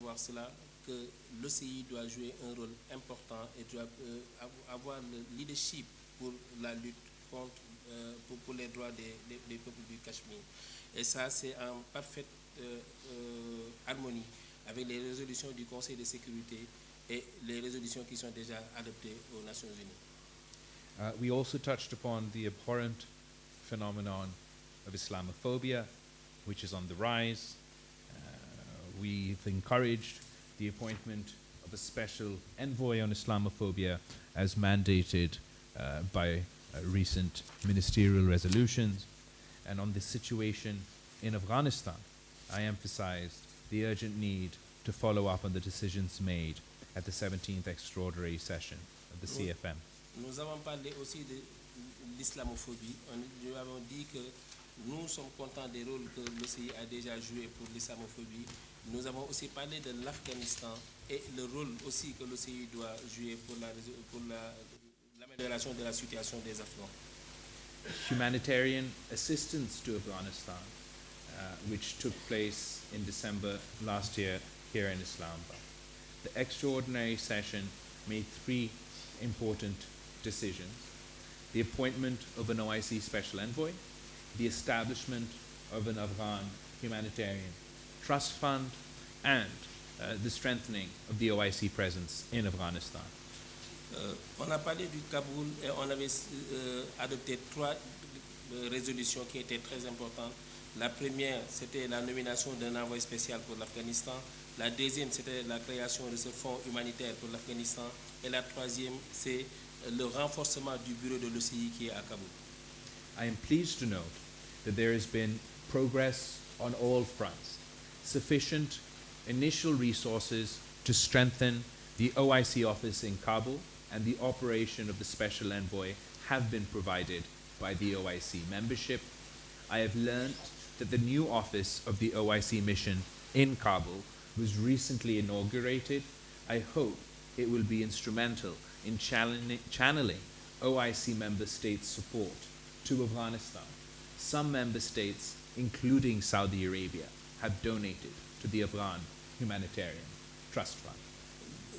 savoir cela, que l'OCI doit jouer un rôle important et doit avoir le leadership pour la lutte contre, pour les droits des peuples du Cachemire. Et ça, c'est en parfaite harmonie avec les résolutions du Conseil de sécurité et les résolutions qui sont déjà adoptées aux Nations Unies. We also touched upon the abhorrent phenomenon of Islamophobia, which is on the rise. We've encouraged the appointment of a special envoy on Islamophobia as mandated by recent ministerial resolutions. And on the situation in Afghanistan, I emphasized the urgent need to follow up on the decisions made at the 17th extraordinary session of the CFM. Nous avons parlé aussi de l'islamophobie. Nous avons dit que nous sommes contents des rôles que l'OCI a déjà joué pour l'islamophobie. Nous avons aussi parlé de l'Afghanistan et le rôle aussi que l'OCI doit jouer pour l'amélioration de la situation des Afghans. Humanitarian assistance to Afghanistan, which took place in December last year here in Islamabad. The extraordinary session made 3 important decisions: the appointment of an OIC special envoy, the establishment of an Afghan humanitarian trust fund, and the strengthening of the OIC presence in Afghanistan. On a parlé du Kaboul et on avait adopté 3 résolutions qui étaient très importantes. La première, c'était la nomination d'un envoyé spécial pour l'Afghanistan. La deuxième, c'était la création de ce fonds humanitaire pour l'Afghanistan. Et la troisième, c'est le renforcement du bureau de l'OCI qui est à Kaboul. I am pleased to note that there has been progress on all fronts. Sufficient initial resources to strengthen the OIC office in Kabul and the operation of the special envoy have been provided by the OIC membership. I have learned that the new office of the OIC mission in Kabul was recently inaugurated. I hope it will be instrumental in channeling OIC member states' support to Afghanistan. Some member states, including Saudi Arabia, have donated to the Afghan Humanitarian Trust Fund.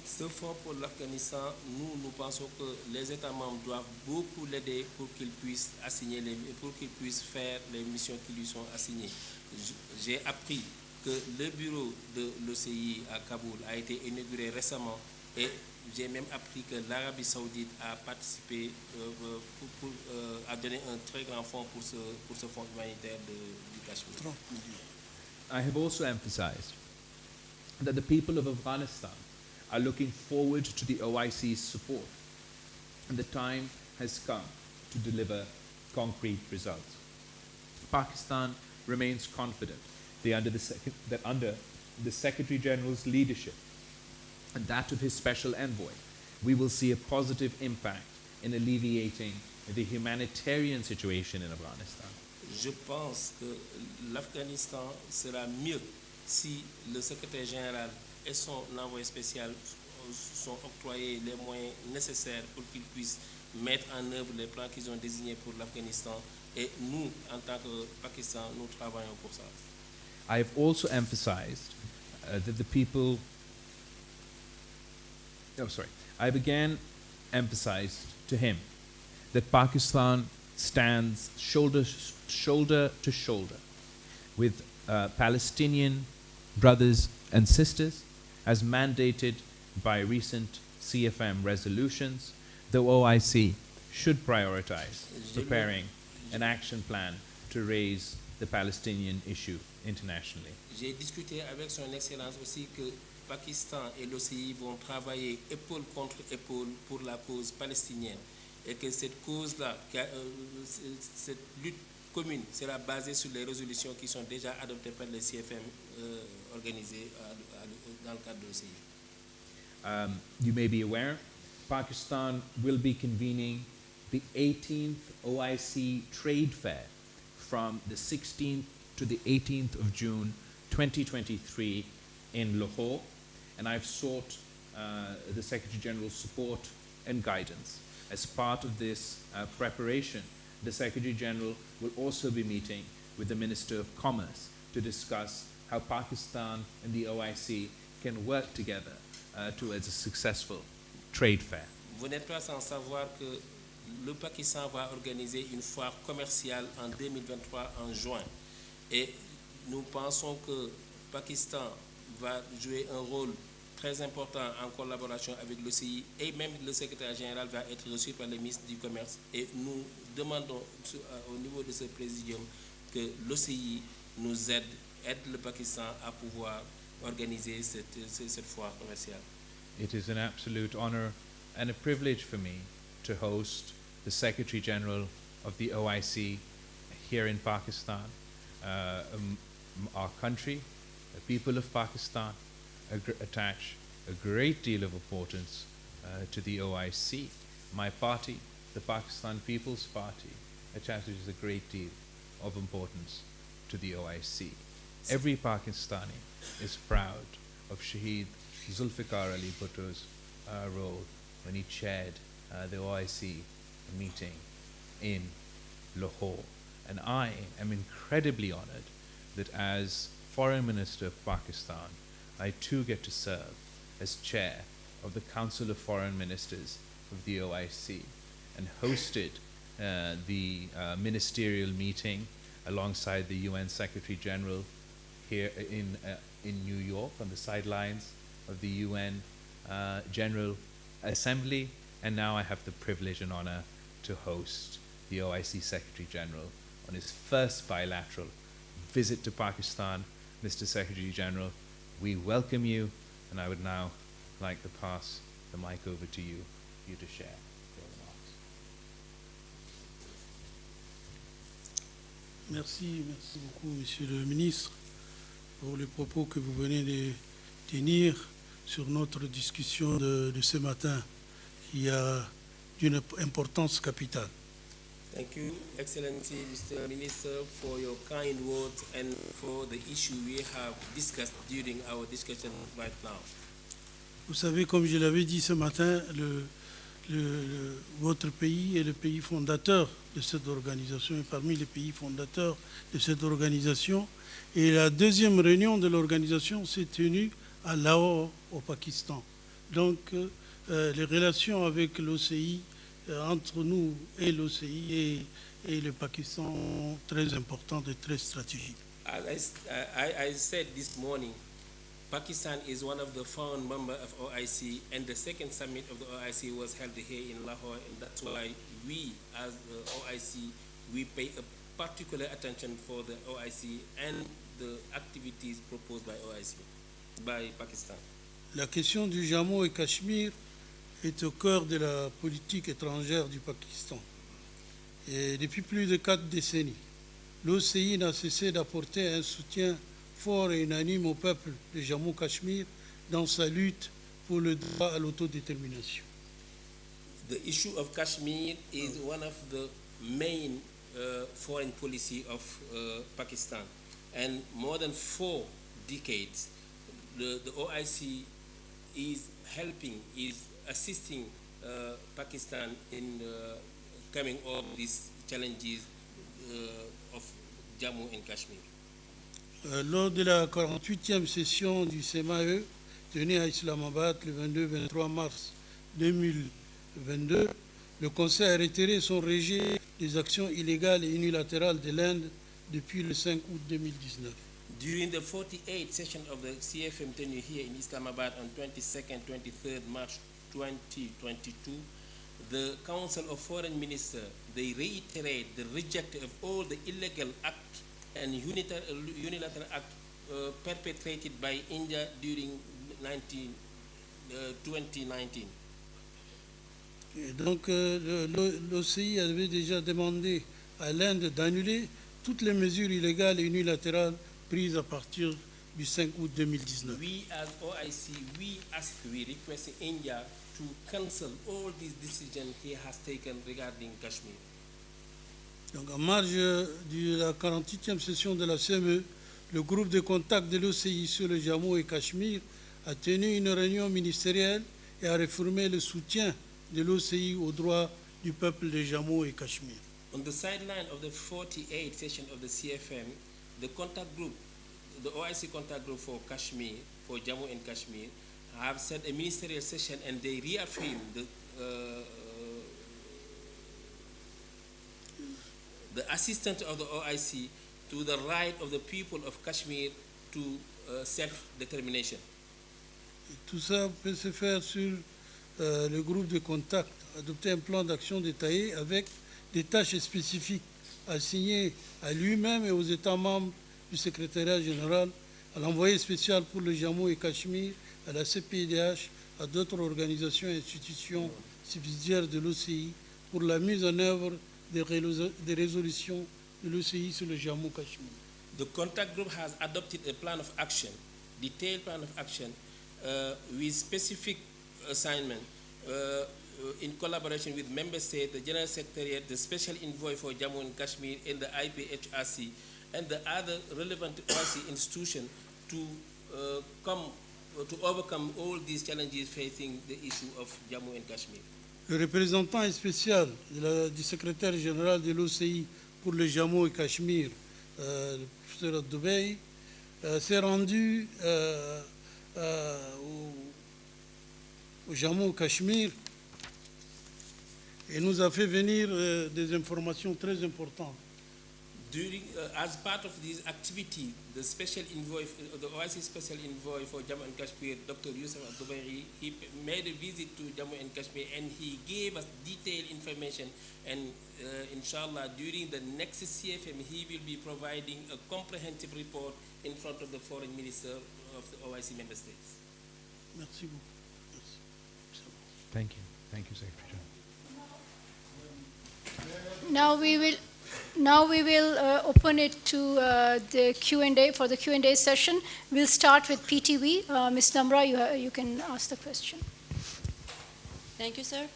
Ce fonds pour l'Afghanistan, nous pensons que les États membres doivent beaucoup l'aider pour qu'il puisse faire les missions qui lui sont assignées. J'ai appris que le bureau de l'OCI à Kaboul a été inauguré récemment et j'ai même appris que l'Arabie Saoudite a participé à donner un très grand fonds pour ce fonds humanitaire du Cachemire. I have also emphasized that the people of Afghanistan are looking forward to the OIC's support, and the time has come to deliver concrete results. Pakistan remains confident that under the Secretary General's leadership and that of his special envoy, we will see a positive impact in alleviating the humanitarian situation in Afghanistan. Je pense que l'Afghanistan sera mieux si le secrétaire général et son envoyé spécial sont octroyés les moyens nécessaires pour qu'ils puissent mettre en œuvre les plans qu'ils ont désignés pour l'Afghanistan. Et nous, en tant que Pakistan, nous travaillons pour ça. I have also emphasized that the people... I have again emphasized to him that Pakistan stands shoulder to shoulder with Palestinian brothers and sisters, as mandated by recent CFM resolutions. The OIC should prioritize preparing an action plan to raise the Palestinian issue internationally. J'ai discuté avec son Excellence aussi que Pakistan et l'OCI vont travailler épaule contre épaule pour la cause palestinienne et que cette cause-là, cette lutte commune sera basée sur les résolutions qui sont déjà adoptées par les CFM organisées dans le cadre de l'OCI. You may be aware, Pakistan will be convening the 18th OIC Trade Fair from the 16th to the 18th of June 2023 in Lahore, and I've sought the Secretary General's support and guidance. As part of this preparation, the Secretary General will also be meeting with the Minister of Commerce to discuss how Pakistan and the OIC can work together towards a successful trade fair. Vous n'êtes pas sans savoir que le Pakistan va organiser une foire commerciale en 2023 en juin. Et nous pensons que le Pakistan va jouer un rôle très important en collaboration avec l'OCI et même le secrétaire général va être reçu par le ministre du Commerce. Et nous demandons au niveau de ce présidium que l'OCI nous aide le Pakistan à pouvoir organiser cette foire commerciale. It is an absolute honor and a privilege for me to host the Secretary General of the OIC here in Pakistan. Our country, the people of Pakistan, attach a great deal of importance to the OIC. My party, the Pakistan People's Party, attaches a great deal of importance to the OIC. Every Pakistani is proud of Shaheed Zulfikar Ali Bhutto's role when he chaired the OIC meeting in Lahore. And I am incredibly honored that as Foreign Minister of Pakistan, I too get to serve as chair of the Council of Foreign Ministers of the OIC and hosted the ministerial meeting alongside the UN Secretary General here in New York on the sidelines of the UN General Assembly, and now I have the privilege and honor to host the OIC Secretary General on his first bilateral visit to Pakistan. Mr. Secretary General, we welcome you, and I would now like to pass the mic over to you to share your remarks. Merci beaucoup, Monsieur le Ministre, pour les propos que vous venez de tenir sur notre discussion de ce matin, qui a d'une importance capitale. Thank you, Excellency Mr. Minister, for your kind words and for the issue we have discussed during our discussion right now. Vous savez, comme je l'avais dit ce matin, votre pays est le pays fondateur de cette organisation, et parmi les pays fondateurs de cette organisation. Et la deuxième réunion de l'organisation s'est tenue à Lahore, au Pakistan. Donc, les relations avec l'OCI, entre nous et l'OCI et le Pakistan, sont très importantes et très stratégiques. As I said this morning, Pakistan is one of the founding members of OIC, and the second summit of the OIC was held here in Lahore, and that's why we, as the OIC, we pay a particular attention for the OIC and the activities proposed by OIC, by Pakistan. La question du Jammu et Cachemire est au cœur de la politique étrangère du Pakistan. Et depuis plus de 4 décennies, l'OCI n'a cessé d'apporter un soutien fort et unanime au peuple de Jammu-Cachemire dans sa lutte pour le droit à l'autodétermination. The issue of Kashmir is one of the main foreign policy of Pakistan, and more than 4 decades, the OIC is assisting Pakistan in coming over these challenges of Jammu and Kashmir. Lors de la 48e session du CMAE, tenue à Islamabad le 22-23 mars 2022, le Conseil a retiré son rejet des actions illégales et unilatérales de l'Inde depuis le 5 août 2019. During the 48th session of the CFM tenure here in Islamabad on 22nd, 23rd March 2022, the Council of Foreign Ministers, they reiterate the rejection of all the illegal acts and unilateral acts perpetrated by India during 2019. Et donc l'OCI avait déjà demandé à l'Inde d'annuler toutes les mesures illégales et unilatérales prises à partir du 5 août 2019. We as OIC, we request India to cancel all these decisions he has taken regarding Kashmir. Donc, en marge de la 48e session de la CME, le groupe de contact de l'OCI sur le Jammu et Cachemire a tenu une réunion ministérielle et a réaffirmé le soutien de l'OCI aux droits du peuple de Jammu et Cachemire. On the sideline of the 48th session of the CFM, the contact group, the OIC contact group for Kashmir, for Jammu and Kashmir have set a ministerial session and they reaffirm the assistance of the OIC to the right of the people of Kashmir to self-determination. Tout ça peut se faire sur le groupe de contact, adopter un plan d'action détaillé avec des tâches spécifiques assignées à lui-même et aux États membres du secrétariat général, à l'envoyé spécial pour le Jammu et Cachemire, à la CPIDH, à d'autres organisations et institutions subsidiaires de l'OCI pour la mise en œuvre des résolutions de l'OCI sur le Jammu et Cachemire. The contact group has adopted a plan of action, detailed plan of action, with specific assignment in collaboration with Member States, the General Secretariat, the Special Envoy for Jammu and Kashmir, and the IPHRC, and the other relevant OIC institutions to overcome all these challenges facing the issue of Jammu and Kashmir. Le représentant spécial du secrétaire général de l'OCI pour le Jammu et Cachemire, le professeur Dubaï, s'est rendu au Jammu et Cachemire et nous a fait venir des informations très importantes. During, as part of this activity, the special envoy, the OIC special envoy for Jammu and Kashmir, Dr. Yusuf Al-Dubairi, he made a visit to Jammu and Kashmir and he gave us detailed information. And inshallah, during the next CFM, he will be providing a comprehensive report in front of the foreign minister of the OIC member states. Merci beaucoup. Merci. Thank you. Thank you, Secretary General. Now we will open it to the Q&A. For the Q&A session, we'll start with PTV. Ms. Namra, you can ask the question. Thank you, sir.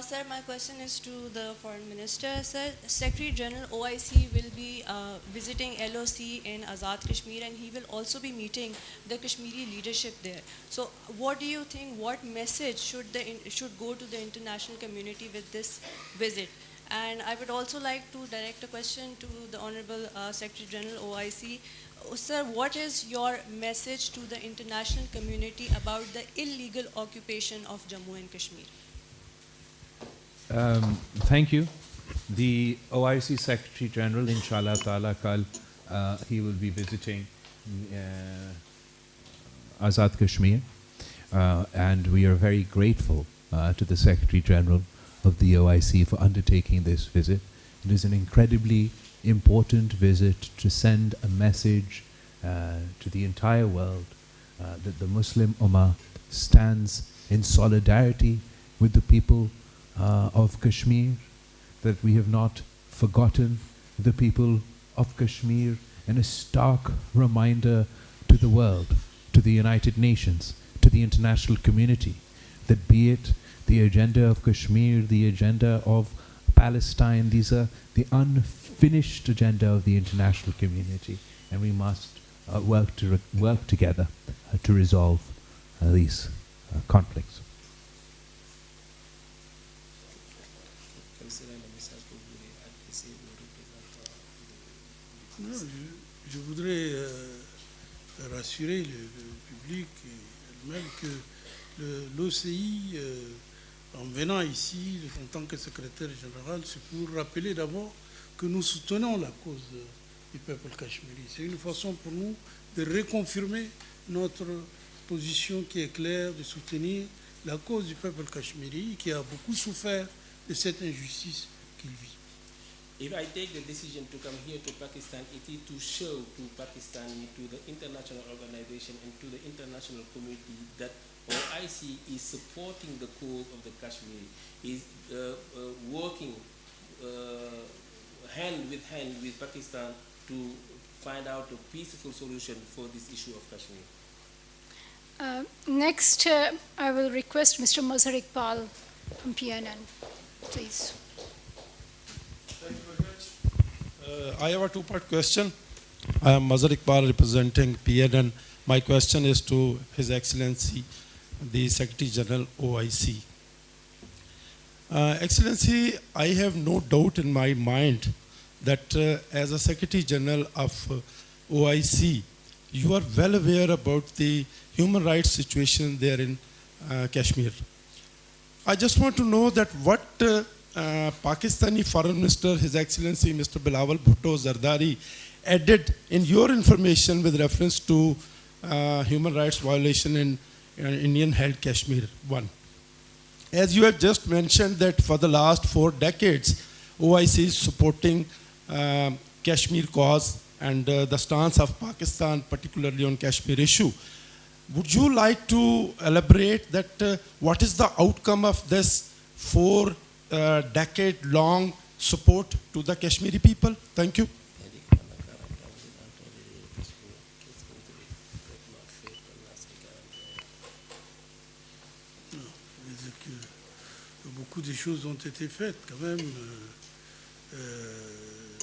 Sir, my question is to the Foreign Minister. Sir, Secretary General OIC will be visiting LOC in Azad Kashmir and he will also be meeting the Kashmiri leadership there. So what do you think, what message should go to the international community with this visit? And I would also like to direct a question to the Honorable Secretary General OIC. Sir, what is your message to the international community about the illegal occupation of Jammu and Kashmir? Thank you. The OIC Secretary General, inshallah ta'ala, kal, he will be visiting Azad Kashmir. And we are very grateful to the Secretary General of the OIC for undertaking this visit. It is an incredibly important visit to send a message to the entire world that the Muslim Ummah stands in solidarity with the people of Kashmir, that we have not forgotten the people of Kashmir, and a stark reminder to the world, to the United Nations, to the international community, that be it the agenda of Kashmir, the agenda of Palestine, these are the unfinished agenda of the international community, and we must work together to resolve these conflicts. Non, je voudrais rassurer le public et elle-même que l'OCI, en venant ici en tant que secrétaire général, c'est pour rappeler d'abord que nous soutenons la cause du peuple cachemiri. C'est une façon pour nous de reconfirmer notre position qui est claire, de soutenir la cause du peuple cachemiri qui a beaucoup souffert de cette injustice qu'il vit. If I take the decision to come here to Pakistan, it is to show to Pakistan, to the international organization and to the international community that OIC is supporting the cause of the Kashmir, is working hand with Pakistan to find out a peaceful solution for this issue of Kashmir. Next, I will request Mr. Mazhar Iqbal from PNN, please. Thank you very much. I have a two-part question. I am Mazhar Iqbal representing PNN. My question is to His Excellency, the Secretary General OIC. Excellency, I have no doubt in my mind that as a Secretary General of OIC, you are well aware about the human rights situation there in Kashmir. I just want to know that what Pakistani Foreign Minister, His Excellency Mr. Bilawal Bhutto Zardari, added in your information with reference to human rights violation in Indian-held Kashmir. One, as you have just mentioned that for the last 4 decades, OIC is supporting Kashmir cause and the stance of Pakistan, particularly on Kashmir issue. Would you like to elaborate that what is the outcome of this 4-decade-long support to the Kashmiri people? Thank you. Beaucoup de choses ont été faites quand même.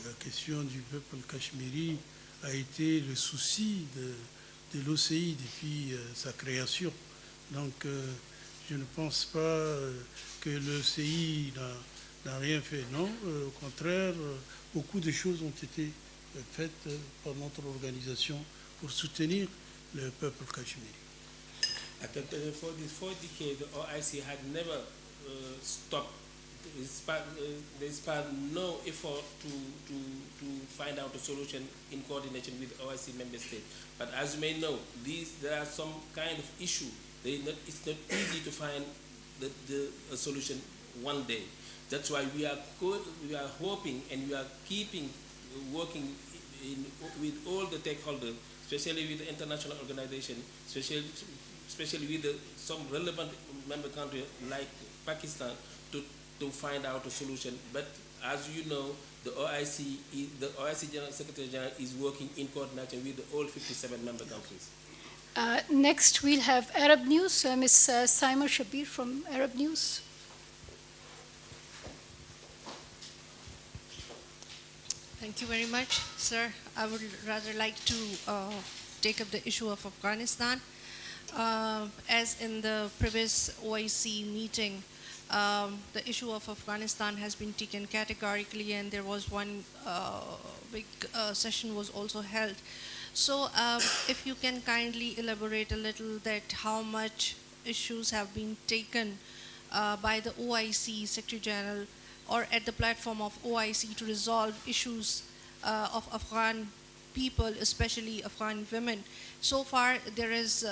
La question du peuple cachemiri a été le souci de l'OCI depuis sa création. Donc je ne pense pas que l'OCI n'a rien fait. Non, au contraire, beaucoup de choses ont été faites par notre organisation pour soutenir le peuple cachemiri. For these 4 decades, the OIC had never stopped. There's no effort to find out a solution in coordination with OIC member states. But as you may know, there are some kind of issue. It's not easy to find a solution one day. That's why we are hoping and we are keeping working with all the stakeholders, especially with the international organization, especially with some relevant member countries like Pakistan to find out a solution. But as you know, the OIC General Secretary General is working in coordination with all 57 member countries. Next, we'll have Arab News. Ms. Saima Shabir from Arab News. Thank you very much, sir. I would rather like to take up the issue of Afghanistan. As in the previous OIC meeting, the issue of Afghanistan has been taken categorically, and there was one big session was also held. So if you can kindly elaborate a little that how much issues have been taken by the OIC Secretary General or at the platform of OIC to resolve issues of Afghan people, especially Afghan women. So far, there is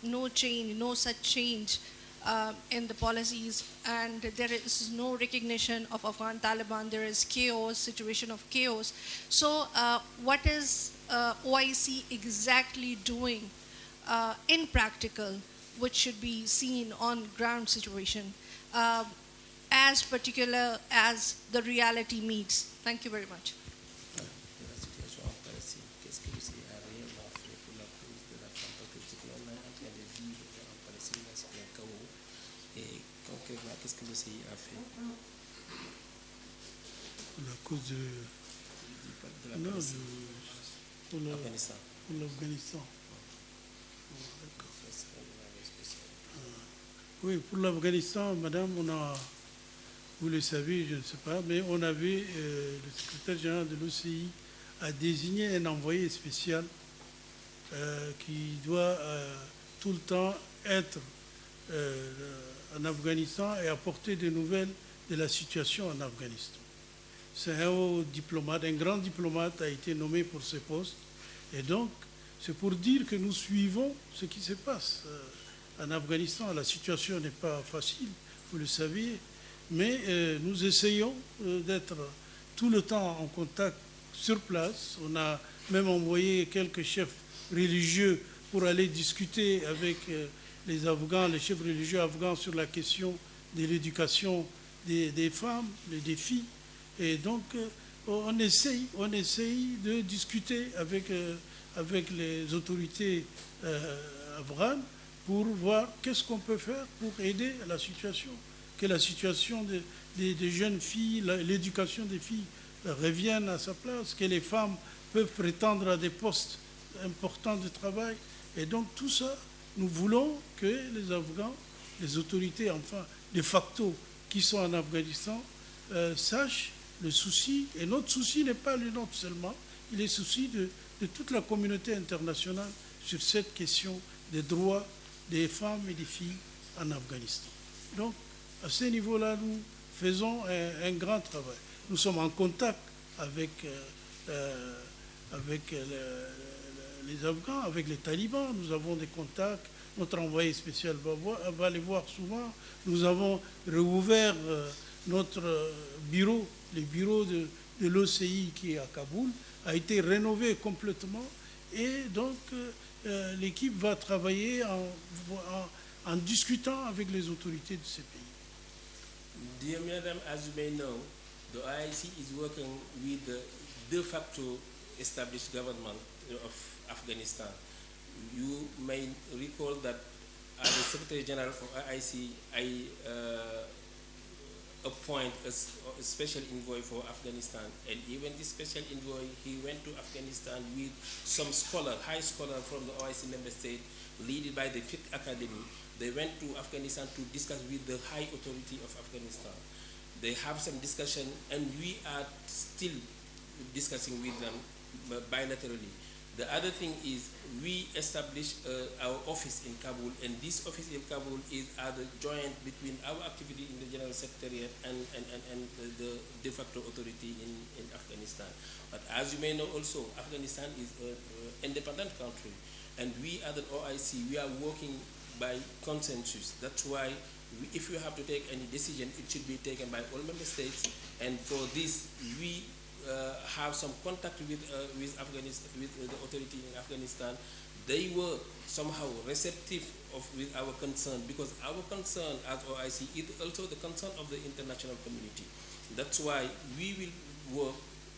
no change, no such change in the policies, and there is no recognition of Afghan Taliban. There is chaos, situation of chaos. So what is OIC exactly doing in practical, which should be seen on ground situation, as particular as the reality meets? Thank you very much. Qu'est-ce que l'OCI a fait La cause pour l'Afghanistan. Oui, pour l'Afghanistan, madame, vous le savez, je ne sais pas, mais on avait, le secrétaire général de l'OCI a désigné un envoyé spécial qui doit tout le temps être en Afghanistan et apporter des nouvelles de la situation en Afghanistan. C'est un haut diplomate, un grand diplomate a été nommé pour ce poste. Et donc, c'est pour dire que nous suivons ce qui se passe en Afghanistan. La situation n'est pas facile, vous le savez, mais nous essayons d'être tout le temps en contact sur place. On a même envoyé quelques chefs religieux pour aller discuter avec les Afghans, les chefs religieux afghans sur la question de l'éducation des femmes, les défis. Et donc, on essaye de discuter avec les autorités afghanes pour voir qu'est-ce qu'on peut faire pour aider à la situation, que la situation des jeunes filles, l'éducation des filles revienne à sa place, que les femmes peuvent prétendre à des postes importants de travail. Et donc, tout ça, nous voulons que les Afghans, les autorités, enfin, de facto, qui sont en Afghanistan, sachent le souci. Et notre souci n'est pas le nôtre seulement, il est souci de de toute la communauté internationale sur cette question des droits des femmes et des filles en Afghanistan. Donc, à ce niveau-là, nous faisons un grand travail. Nous sommes en contact avec les Afghans, avec les talibans. Nous avons des contacts. Notre envoyé spécial va les voir souvent. Nous avons rouvert notre bureau, le bureau de l'OCI qui est à Kaboul, a été rénové complètement. Et donc, l'équipe va travailler en discutant avec les autorités de ces pays. Dear Madam, as you may know, the OIC is working with the de facto established government of Afghanistan. You may recall that as the Secretary General for OIC, I appoint a special envoy for Afghanistan, and even this special envoy, he went to Afghanistan with some high scholar from the OIC member state, led by the Fifth Academy. They went to Afghanistan to discuss with the high authority of Afghanistan. They have some discussion, and we are still discussing with them bilaterally. The other thing is we established our office in Kabul, and this office in Kabul is the joint between our activity in the General Secretariat and the de facto authority in Afghanistan. But as you may know also, Afghanistan is an independent country, and we at the OIC, we are working by consensus. That's why if you have to take any decision, it should be taken by all member states, and for this we have some contact with Afghanistan, with the authority in Afghanistan. They were somehow receptive with our concern, because our concern as OIC is also the concern of the international community. That's why we will work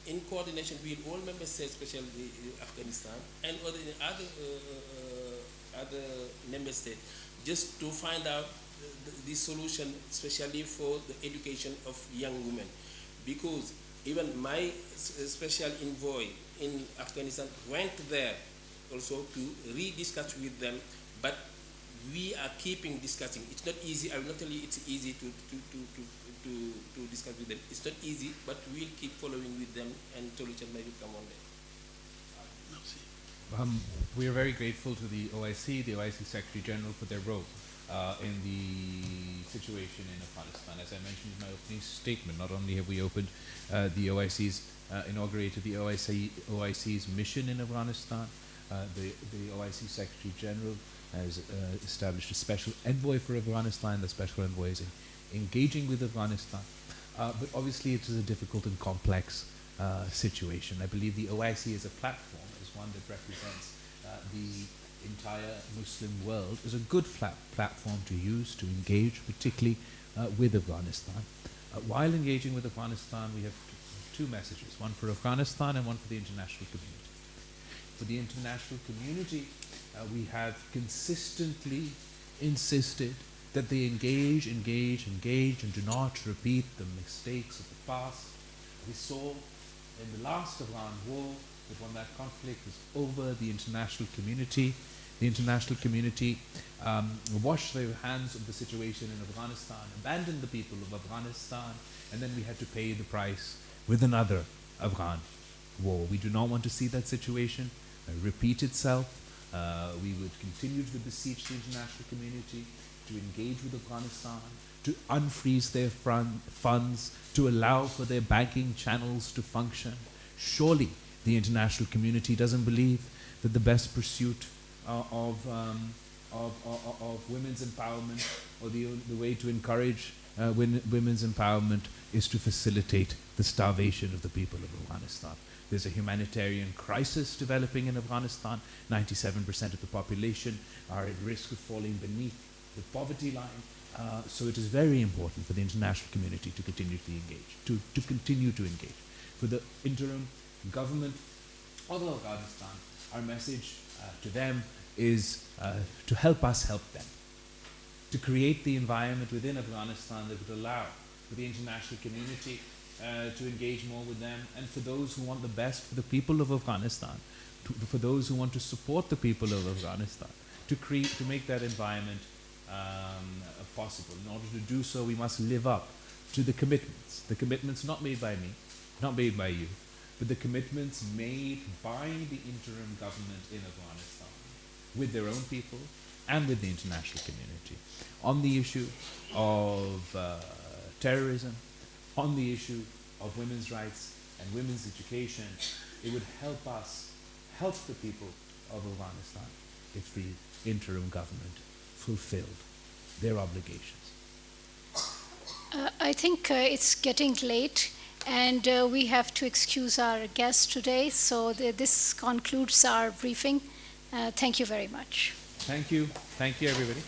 in coordination with all member states, especially Afghanistan and other member states, just to find out the solution, especially for the education of young women, because even my special envoy in Afghanistan went there also to re-discuss with them, but we are keeping discussing. It's not easy. I will not tell you it's easy to discuss with them. It's not easy, but we'll keep following with them, and solution may come on there. We are very grateful to the OIC Secretary General, for their role in the situation in Afghanistan. As I mentioned in my opening statement, not only have we opened the OIC's, inaugurated the OIC's mission in Afghanistan, the OIC Secretary General has established a special envoy for Afghanistan. The special envoy is engaging with Afghanistan. But obviously it is a difficult and complex situation. I believe the OIC as a platform is one that represents the entire Muslim world, is a good platform to use to engage, particularly with Afghanistan. While engaging with Afghanistan, we have two messages, one for Afghanistan and one for the international community. For the international community, we have consistently insisted that they engage, and do not repeat the mistakes of the past. We saw in the last Afghan war that when that conflict was over, the international community washed their hands of the situation in Afghanistan, abandoned the people of Afghanistan, and then we had to pay the price with another Afghan war. We do not want to see that situation repeat itself. We would continue to beseech the international community to engage with Afghanistan, to unfreeze their funds, to allow for their banking channels to function. Surely the international community doesn't believe that the best pursuit of women's empowerment, or the way to encourage women's empowerment, is to facilitate the starvation of the people of Afghanistan. There's a humanitarian crisis developing in Afghanistan. 97% of the population are at risk of falling beneath the poverty line. So it is very important for the international community to continue to engage, to continue to engage. For the interim government of Afghanistan, our message to them is to help us help them, to create the environment within Afghanistan that would allow for the international community to engage more with them, and for those who want the best for the people of Afghanistan, for those who want to support the people of Afghanistan, to make that environment possible. In order to do so, we must live up to the commitments not made by me, not made by you, but the commitments made by the interim government in Afghanistan with their own people and with the international community on the issue of terrorism, on the issue of women's rights and women's education. It would help us, help the people of Afghanistan if the interim government fulfilled their obligations. I think it's getting late, and we have to excuse our guests today, so this concludes our briefing. Thank you very much. Thank you. Thank you, everybody.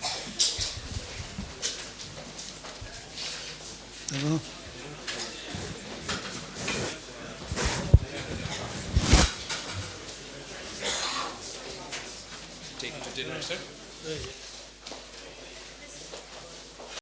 Take it to dinner, sir.